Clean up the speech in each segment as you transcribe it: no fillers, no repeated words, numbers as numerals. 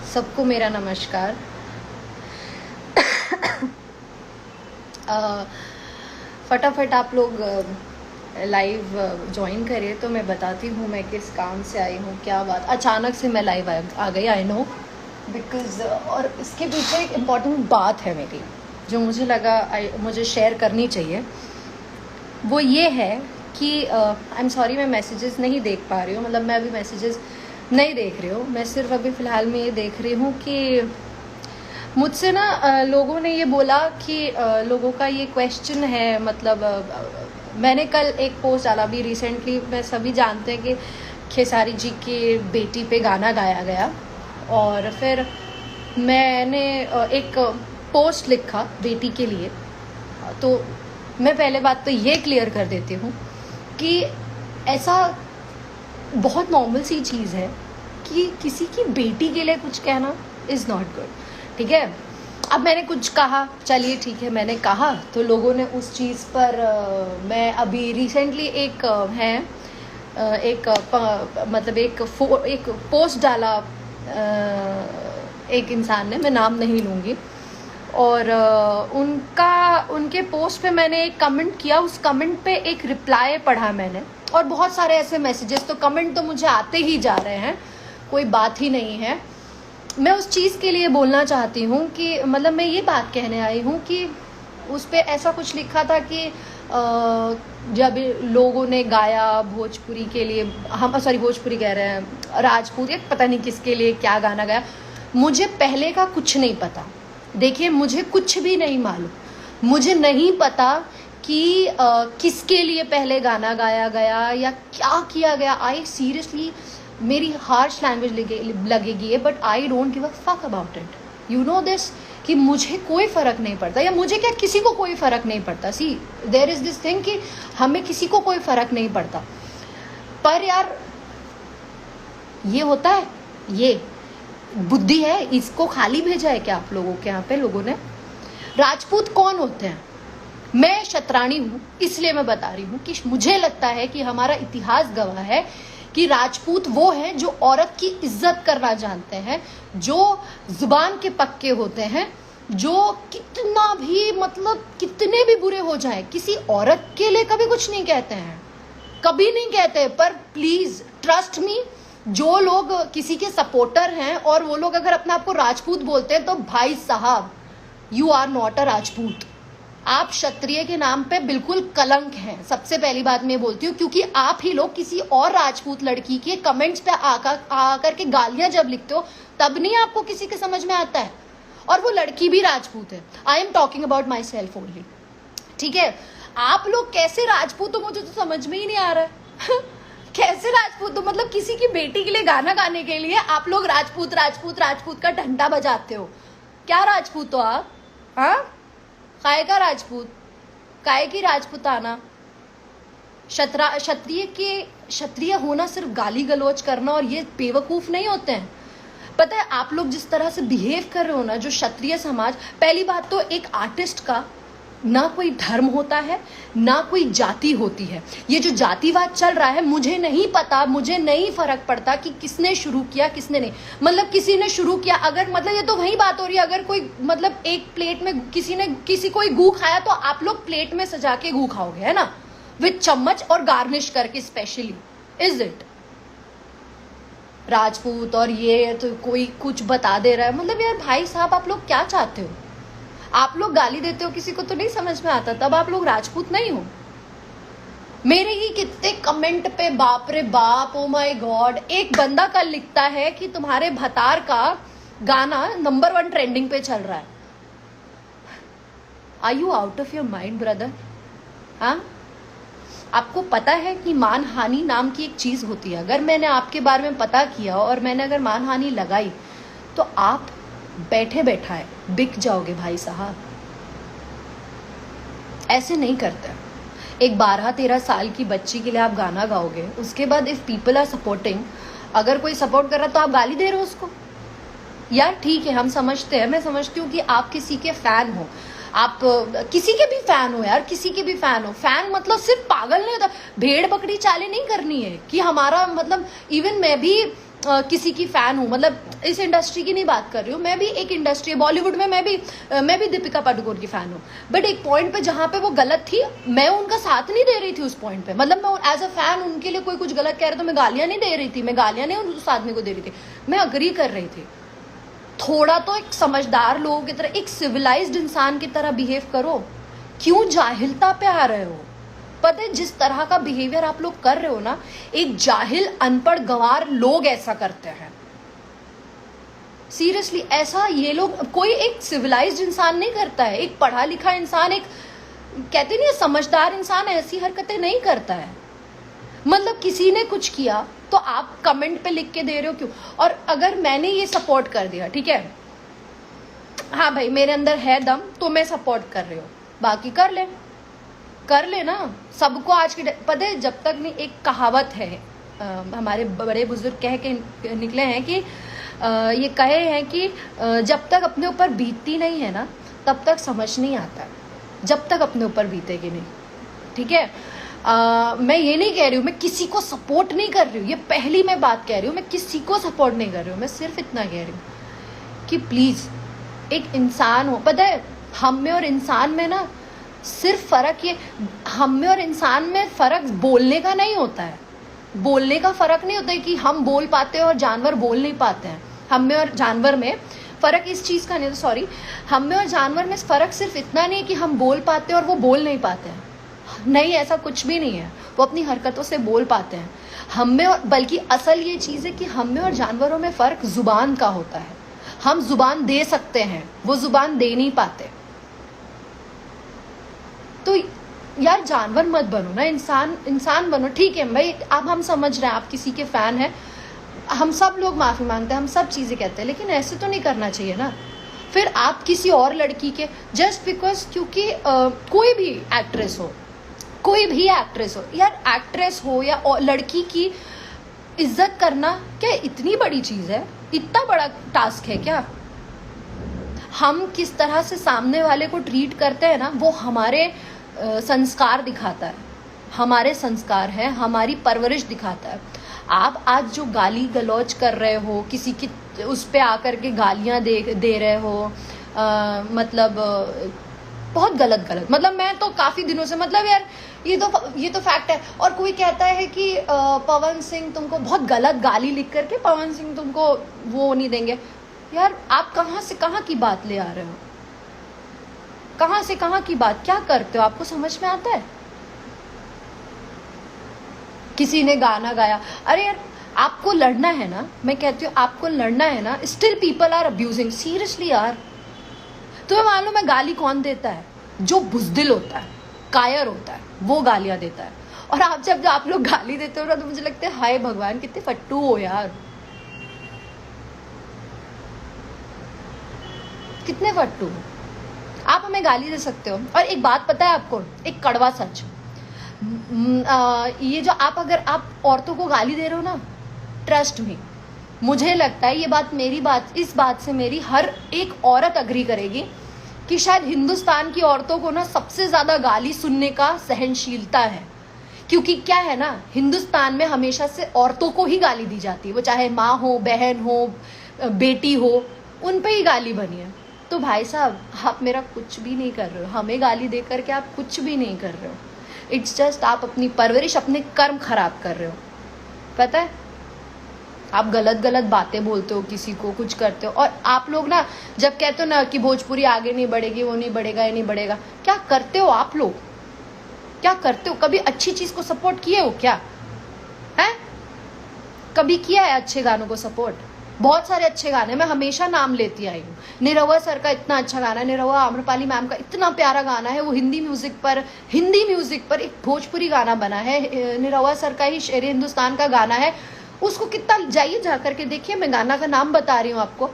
सबको मेरा नमस्कार। फटाफट आप लोग लाइव ज्वाइन करिए तो मैं बताती हूँ मैं किस काम से आई हूँ, क्या बात। अचानक से मैं लाइव आ गई, आई नो बिकॉज़ और इसके पीछे एक इम्पॉर्टेंट बात है मेरी जो मुझे लगा मुझे शेयर करनी चाहिए। वो ये है कि आई एम सॉरी मैं मैसेजेस नहीं देख पा रही हूँ, मतलब मैं अभी मैसेजेस नहीं देख रही हूँ। मैं सिर्फ अभी फ़िलहाल में ये देख रही हूँ कि मुझसे ना लोगों ने ये बोला कि लोगों का ये क्वेश्चन है, मतलब मैंने कल एक पोस्ट डाला अभी रिसेंटली। मैं सभी जानते हैं कि खेसारी जी की बेटी पे गाना गाया गया और फिर मैंने एक पोस्ट लिखा बेटी के लिए। तो मैं पहले बात तो ये क्लियर कर देती हूँ कि ऐसा बहुत नॉर्मल सी चीज़ है कि किसी की बेटी के लिए कुछ कहना इज़ नॉट गुड, ठीक है। अब मैंने कुछ कहा, चलिए ठीक है मैंने कहा, तो लोगों ने उस चीज़ पर मैं अभी रिसेंटली एक एक पोस्ट डाला एक इंसान ने, मैं नाम नहीं लूँगी, और उनके पोस्ट पे मैंने एक कमेंट किया। उस कमेंट पे एक रिप्लाई पढ़ा मैंने और बहुत सारे ऐसे मैसेजेस, तो कमेंट तो मुझे आते ही जा रहे हैं, कोई बात ही नहीं है। मैं उस चीज़ के लिए बोलना चाहती हूँ कि मतलब मैं ये बात कहने आई हूँ कि उस पे ऐसा कुछ लिखा था कि जब लोगों ने गाया भोजपुरी के लिए, हम सॉरी भोजपुरी कह रहे हैं, राजपूत, एक पता नहीं किसके लिए क्या गाना गाया। मुझे पहले का कुछ नहीं पता, देखिए मुझे कुछ भी नहीं मालूम, मुझे नहीं पता कि किसके लिए पहले गाना गाया गया या क्या किया गया। आई सीरियसली, मेरी हार्श लैंग्वेज लगेगी, but I don't give a fuck about it, you know this, कि मुझे कोई फ़र्क नहीं पड़ता, या मुझे क्या किसी को कोई फ़र्क नहीं पड़ता। सी देयर इज़ दिस थिंग कि हमें किसी को कोई फ़र्क नहीं पड़ता, पर यार ये होता है, ये बुद्धि है, इसको खाली भेजा है क्या आप लोगों के यहाँ पे लोगों ने। राजपूत कौन होते हैं? मैं शतरानी हूँ इसलिए मैं बता रही हूँ कि मुझे लगता है कि हमारा इतिहास गवाह है कि राजपूत वो हैं जो औरत की इज्जत करना जानते हैं, जो जुबान के पक्के होते हैं, जो कितना भी मतलब कितने भी बुरे हो जाए किसी औरत के लिए कभी कुछ नहीं कहते हैं, कभी नहीं कहते। पर प्लीज ट्रस्ट मी, जो लोग किसी के सपोर्टर हैं और वो लोग अगर अपने आप को राजपूत बोलते हैं तो भाई साहब you are not a Rajput, आप क्षत्रिय के नाम पे बिल्कुल कलंक हैं। सबसे पहली बात मैं बोलती हूँ, क्योंकि आप ही लोग किसी और राजपूत लड़की के कमेंट्स पे आकर के गालियां जब लिखते हो तब नहीं आपको किसी के समझ में आता है, और वो लड़की भी राजपूत है। I am talking about my self only, ठीक है। आप लोग कैसे राजपूत हो मुझे तो समझ में ही नहीं आ रहा है कैसे राजपूत हो, मतलब किसी की बेटी के लिए गाना गाने के लिए आप लोग राजपूत राजपूत राजपूत का डंडा बजाते हो। क्या राजपूत हो आप? हाँ, काय का राजपूत, काय की राजपूताना। क्षत्रिय होना सिर्फ गाली गलौज करना और ये बेवकूफ नहीं होते हैं। पता है आप लोग जिस तरह से बिहेव कर रहे हो ना, जो क्षत्रिय समाज, पहली बात तो एक आर्टिस्ट का ना कोई धर्म होता है ना कोई जाति होती है। ये जो जातिवाद चल रहा है मुझे नहीं पता, मुझे नहीं फर्क पड़ता कि किसने शुरू किया किसने नहीं, मतलब किसी ने शुरू किया, अगर मतलब ये तो वही बात हो रही है, अगर कोई मतलब एक प्लेट में किसी कोई गू खाया तो आप लोग प्लेट में सजा के गू खाओगे, है ना, विद चम्मच और गार्निश करके स्पेशली। इज इट राजपूत और ये तो कोई कुछ बता दे रहा है, मतलब यार भाई साहब आप लोग क्या चाहते हो? आप लोग गाली देते हो किसी को तो नहीं समझ में आता, तब आप लोग राजपूत नहीं हो। मेरे ही कितने कमेंट पे बाप रे बाप, ओ माय गॉड, एक बंदा कल लिखता है कि तुम्हारे भतार का गाना नंबर 1 ट्रेंडिंग पे चल रहा है। Are you out of your mind brother? हाँ, आपको पता है कि मानहानि नाम की एक चीज होती है। अगर मैंने आपके बारे में पता किया और मैंने अगर मानहानि लगाई तो आप बैठे बैठाए बिक जाओगे भाई साहब। ऐसे नहीं करते। एक 12-13 साल की बच्ची के लिए आप गाना गाओगे, उसके बाद इफ पीपल आर सपोर्टिंग, अगर कोई सपोर्ट कर रहा तो आप गाली दे रहे हो उसको। यार ठीक है, हम समझते हैं, मैं समझती हूँ कि आप किसी के फैन हो, आप किसी के भी फैन हो यार, किसी के भी फैन हो। फैन मतलब सिर्फ पागल नहीं होता, भेड़ बकरी चालें नहीं करनी है कि हमारा मतलब, इवन मैं भी किसी की फैन हूँ, मतलब इस इंडस्ट्री की नहीं बात कर रही हूँ, मैं भी एक इंडस्ट्री है बॉलीवुड में, मैं भी दीपिका पादुकोण की फैन हूँ, बट एक पॉइंट पे जहाँ पे वो गलत थी मैं उनका साथ नहीं दे रही थी उस पॉइंट पे। मतलब मैं एज अ फैन उनके लिए कोई कुछ गलत कह रहा तो मैं गालियां नहीं दे रही थी, मैं गालियां नहीं उस आदमी को दे रही थी, मैं अग्री कर रही थी। थोड़ा तो एक समझदार लोगों की तरह, एक सिविलाइज्ड इंसान की तरह बिहेव करो, क्यों जाहिलता पे आ रहे हो? पता है जिस तरह का बिहेवियर आप लोग कर रहे हो ना, एक जाहिल अनपढ़ गंवार लोग ऐसा करते हैं। सीरियसली ऐसा ये लोग, कोई एक सिविलाइज्ड इंसान नहीं करता है, एक पढ़ा लिखा इंसान, एक कहते नहीं समझदार इंसान ऐसी हरकतें नहीं करता है। मतलब किसी ने कुछ किया तो आप कमेंट पे लिख के दे रहे हो क्यों? और अगर मैंने ये सपोर्ट कर दिया, ठीक है, हाँ भाई मेरे अंदर है दम तो मैं सपोर्ट कर रही हूँ, बाकी कर ले ना। सबको आज की पता है, जब तक नहीं, एक कहावत है हमारे बड़े बुजुर्ग कह के निकले हैं कि ये कहे हैं कि जब तक अपने ऊपर बीतती नहीं है ना तब तक समझ नहीं आता, जब तक अपने ऊपर बीतेगी नहीं, ठीक है। मैं ये नहीं कह रही हूँ, मैं किसी को सपोर्ट नहीं कर रही हूँ, ये पहली मैं बात कह रही हूँ, मैं किसी को सपोर्ट नहीं कर रही हूँ, मैं सिर्फ इतना कह रही हूँ कि प्लीज एक इंसान हो। पता है हम में और इंसान में ना सिर्फ फर्क ये, हम में और इंसान में फर्क बोलने का नहीं होता है, बोलने का फर्क नहीं होता है कि हम बोल पाते हैं और जानवर बोल नहीं पाते हैं। हम में और जानवर में फर्क इस चीज का नहीं, सॉरी, हम में और जानवर में फर्क सिर्फ इतना नहीं है कि हम बोल पाते हैं और वो बोल नहीं पाते हैं, नहीं ऐसा कुछ भी नहीं है, वो अपनी हरकतों से बोल पाते हैं। हम में और, बल्कि असल ये चीज है कि हम में और जानवरों में फर्क जुबान का होता है। हम जुबान दे सकते हैं, वो जुबान दे नहीं पाते। तो यार जानवर मत बनो ना, इंसान बनो। ठीक है भाई, अब हम समझ रहे हैं आप किसी के फैन हैं, हम सब लोग माफी मांगते हैं, हम सब चीजें कहते हैं, लेकिन ऐसे तो नहीं करना चाहिए ना। फिर आप किसी और लड़की के जस्ट बिकॉज, क्योंकि कोई भी एक्ट्रेस हो, यार एक्ट्रेस हो या लड़की की इज्जत करना क्या इतनी बड़ी चीज है? इतना बड़ा टास्क है क्या? हम किस तरह से सामने वाले को ट्रीट करते हैं ना, वो हमारे संस्कार दिखाता है, हमारे संस्कार है, हमारी परवरिश दिखाता है। आप आज जो गाली गलौज कर रहे हो, किसी की उस पे आकर के गालियां दे रहे हो, मतलब बहुत गलत। मतलब मैं तो काफी दिनों से, मतलब यार ये तो फैक्ट है। और कोई कहता है कि पवन सिंह तुमको बहुत गलत गाली लिख करके पवन सिंह तुमको वो नहीं देंगे। यार आप कहाँ से कहाँ की बात ले आ रहे हो? कहाँ से कहाँ की बात, क्या करते हो? आपको समझ में आता है? किसी ने गाना गाया, अरे यार आपको लड़ना है ना, मैं कहती हूँ आपको लड़ना है ना, still people are abusing. Seriously यार, तुम्हें मालूम है गाली कौन देता है? जो बुजदिल होता है, कायर होता है, वो गालियां देता है। और आप जब आप लोग गाली देते हो ना तो मुझे लगता है हाय भगवान कितने फट्टू हो यार, कितने फट्टू। आप हमें गाली दे सकते हो। और एक बात पता है आपको, एक कड़वा सच, ये जो अगर आप औरतों को गाली दे रहे हो ना, ट्रस्ट मी, मुझे लगता है ये बात, इस बात से मेरी हर एक औरत अग्री करेगी कि शायद हिंदुस्तान की औरतों को ना सबसे ज्यादा गाली सुनने का सहनशीलता है। क्योंकि क्या है ना, हिंदुस्तान में हमेशा से औरतों को ही गाली दी जाती है, वो चाहे माँ हो, बहन हो, बेटी हो, उन पे ही गाली बनी है। तो भाई साहब आप मेरा कुछ भी नहीं कर रहे हो, हमें गाली दे करके आप कुछ भी नहीं कर रहे हो। इट्स जस्ट आप अपनी परवरिश, अपने कर्म खराब कर रहे हो। पता है आप गलत बातें बोलते हो, किसी को कुछ करते हो। और आप लोग ना जब कहते हो ना कि भोजपुरी आगे नहीं बढ़ेगी, वो नहीं बढ़ेगा, ये नहीं बढ़ेगा, क्या करते हो आप लोग? क्या करते हो? कभी अच्छी चीज को सपोर्ट किए हो क्या? है कभी किया है अच्छे गानों को सपोर्ट? बहुत सारे अच्छे गाने मैं हमेशा नाम लेती आई हूँ। निरहुआ सर का इतना अच्छा गाना है, निरहुआ आम्रपाली मैम का इतना प्यारा गाना है, वो हिंदी म्यूजिक पर एक भोजपुरी गाना बना है। निरहुआ सर का ही शेर हिंदुस्तान का गाना है, उसको कितना जाइए जा करके देखिए। मैं गाना का नाम बता रही हूँ आपको,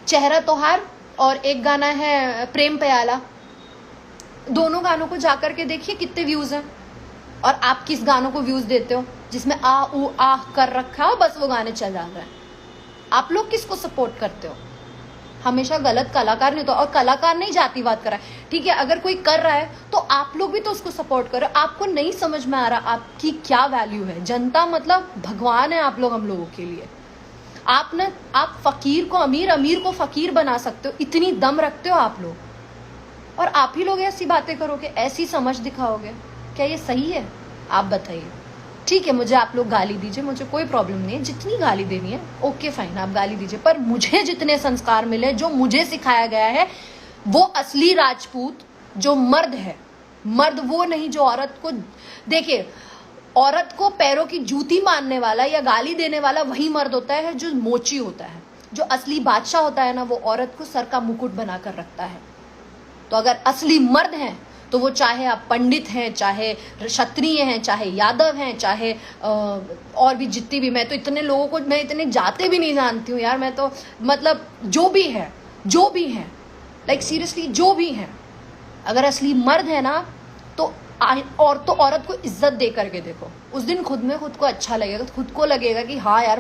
चेहरा तोहार, और एक गाना है प्रेम प्याला। दोनों गानों को जाकर के देखिए कितने व्यूज हैं। और आप किस गानों को व्यूज देते हो? जिसमें आ ऊ आह कर रखा हो, बस वो गाने चल जा रहे हैं। आप लोग किसको सपोर्ट करते हो? हमेशा गलत कलाकार नहीं तो, और कलाकार नहीं जातिवाद कर रहा है, ठीक है, अगर कोई कर रहा है तो आप लोग भी तो उसको सपोर्ट करो। आपको नहीं समझ में आ रहा आपकी क्या वैल्यू है? जनता मतलब भगवान है आप लोग हम लोगों के लिए। आप फकीर को अमीर, अमीर को फकीर बना सकते हो, इतनी दम रखते हो आप लोग, और आप ही लोग ऐसी बातें करोगे, ऐसी समझ दिखाओगे? क्या ये सही है? आप बताइए। ठीक है, मुझे आप लोग गाली दीजिए, मुझे कोई प्रॉब्लम नहीं है, जितनी गाली देनी है ओके फाइन, आप गाली दीजिए, पर मुझे जितने संस्कार मिले, जो मुझे सिखाया गया है, वो असली राजपूत जो मर्द है, मर्द वो नहीं जो औरत को, देखिए औरत को पैरों की जूती मारने वाला या गाली देने वाला वही मर्द होता है जो मोची होता है। जो असली बादशाह होता है ना, वो औरत को सर का मुकुट बनाकर रखता है। तो अगर असली मर्द हैं तो वो चाहे आप पंडित हैं, चाहे क्षत्रिय हैं, चाहे यादव हैं, चाहे और भी जितनी भी, मैं तो इतने लोगों को, मैं इतने जाते भी नहीं जानती हूँ यार, मैं तो मतलब जो भी है लाइक सीरियसली जो भी है, अगर असली मर्द है ना तो औरत को इज्जत दे करके देखो, उस दिन खुद में खुद को अच्छा लगेगा, खुद को लगेगा कि हाँ यार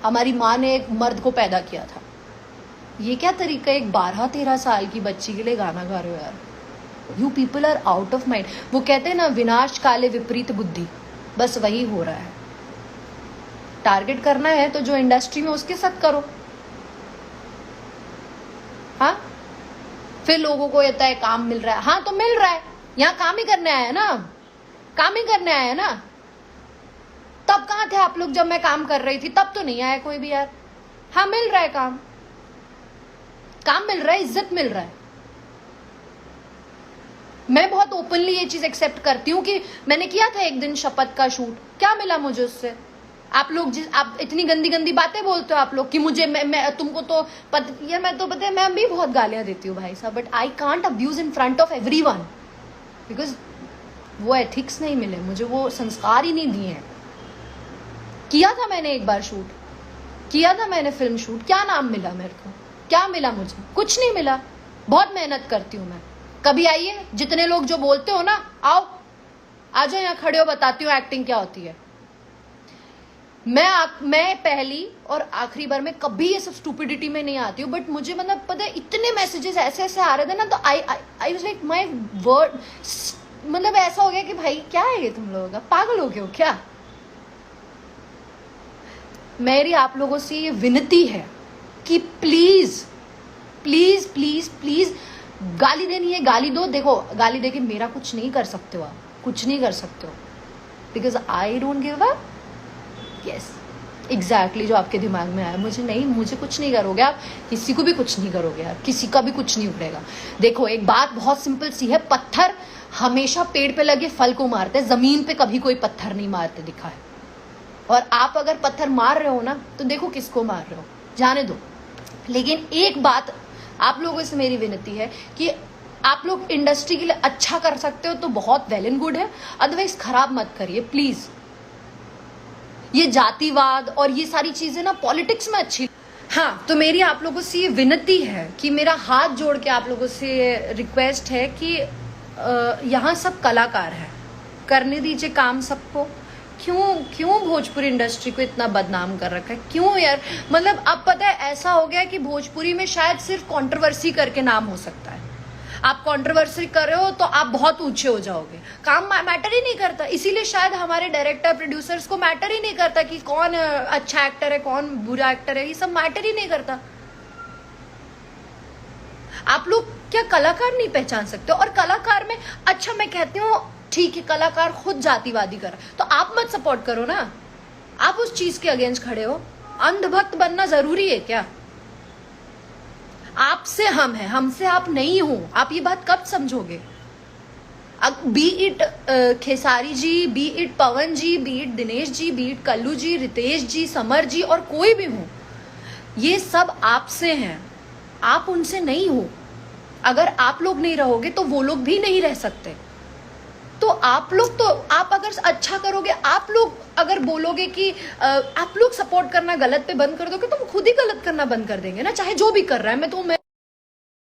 हमारी माँ ने एक मर्द को पैदा किया था। ये क्या तरीका है एक 12-13 साल की बच्ची के लिए गाना गा रहे हो यार? You people are out of mind. वो कहते हैं ना, विनाश काले विपरीत बुद्धि, बस वही हो रहा है। टारगेट करना है तो जो इंडस्ट्री में उसके साथ करो। हाँ, फिर लोगों को कहता है काम मिल रहा है, हाँ तो मिल रहा है, यहाँ काम ही करने आया ना, काम ही करने आया ना। तब कहाँ थे आप लोग जब मैं काम कर रही थी? तब तो नहीं आया कोई भी यार। हाँ मिल रहा है, काम मिल रहा है, इज्जत मिल रहा है। मैं बहुत ओपनली ये चीज एक्सेप्ट करती हूँ कि मैंने किया था एक दिन शपथ का शूट, क्या मिला मुझे उससे? आप इतनी गंदी गंदी बातें बोलते हो आप लोग कि मुझे मैं तुमको तो यार मैं तो पता है मैं भी बहुत गालियां देती हूँ भाई साहब, but I can't abuse in front of everyone because वो एथिक्स नहीं मिले मुझे, वो संस्कार ही नहीं दिए हैं। किया था मैंने एक बार शूट, किया था मैंने फिल्म शूट, क्या नाम मिला मेरे को? क्या मिला मुझे? कुछ नहीं मिला। बहुत मेहनत करती हूँ मैं। कभी आइए, जितने लोग जो बोलते हो ना, आओ आ जाओ यहाँ खड़े हो, बताती हूँ एक्टिंग क्या होती है। मैं पहली और आखिरी बार में कभी ये सब स्टूपिडिटी में नहीं आती हूँ, बट मुझे मतलब पता है इतने मैसेजेस ऐसे ऐसे आ रहे थे ना, तो I was like my word, मतलब ऐसा हो गया कि भाई क्या है ये, तुम लोगों का पागल हो गए हो क्या? मेरी आप लोगों से ये विनती है कि प्लीज प्लीज प्लीज प्लीज गाली देनी है गाली दो। देखो गाली देके मेरा कुछ नहीं कर सकते हो, आप कुछ नहीं कर सकते हो, because I don't give up. Yes exactly जो आपके दिमाग में आया, मुझे कुछ नहीं करोगे आप, किसी को भी कुछ नहीं करोगे यार, किसी का भी कुछ नहीं उड़ेगा। देखो एक बात बहुत सिंपल सी है, पत्थर हमेशा पेड़ पे लगे फल को मारते हैं, जमीन पे कभी कोई पत्थर नहीं मारते दिखा है। और आप अगर पत्थर मार रहे हो ना तो देखो किसको मार रहे हो, जाने दो। लेकिन एक बात आप लोगों से मेरी विनती है कि आप लोग इंडस्ट्री के लिए अच्छा कर सकते हो तो बहुत वेल एंड गुड है, अदरवाइज खराब मत करिए प्लीज। ये जातिवाद और ये सारी चीजें ना पॉलिटिक्स में अच्छी। हाँ, तो मेरी आप लोगों से ये विनती है कि मेरा हाथ जोड़ के आप लोगों से रिक्वेस्ट है कि यहाँ सब कलाकार है, करने दीजिए काम सबको। क्यों भोजपुरी इंडस्ट्री को इतना बदनाम कर रखा है? क्यों यार? मतलब अब पता है ऐसा हो गया कि भोजपुरी में शायद सिर्फ कंट्रोवर्सी करके नाम हो सकता है। आप कंट्रोवर्सी कर रहे हो तो आप बहुत ऊंचे हो जाओगे, काम मैटर ही नहीं करता। इसीलिए शायद हमारे डायरेक्टर प्रोड्यूसर्स को मैटर ही नहीं करता कि कौन अच्छा एक्टर है कौन बुरा एक्टर है, ये सब मैटर ही नहीं करता। आप लोग क्या कलाकार नहीं पहचान सकते? और कलाकार में अच्छा मैं कहती हूँ ठीक है, कलाकार खुद जातिवादी कर तो आप मत सपोर्ट करो ना, आप उस चीज के अगेंस्ट खड़े हो। अंधभक्त बनना जरूरी है क्या? आपसे हम हैं, हमसे आप नहीं हो। आप ये बात कब समझोगे? Be it Khesari ji, be it Pawan ji, be it Dinesh ji, be it Kallu ji, Ritesh ji, Samar ji और कोई भी हो, ये सब आपसे हैं, आप उनसे नहीं हो। अगर आप लोग नहीं रहोगे तो वो लोग भी नहीं रह सकते। तो आप अगर अच्छा करोगे, आप लोग अगर बोलोगे कि आप लोग सपोर्ट करना गलत पे बंद कर दोगे तो वो खुद ही गलत करना बंद कर देंगे ना, चाहे जो भी कर रहा है। मैं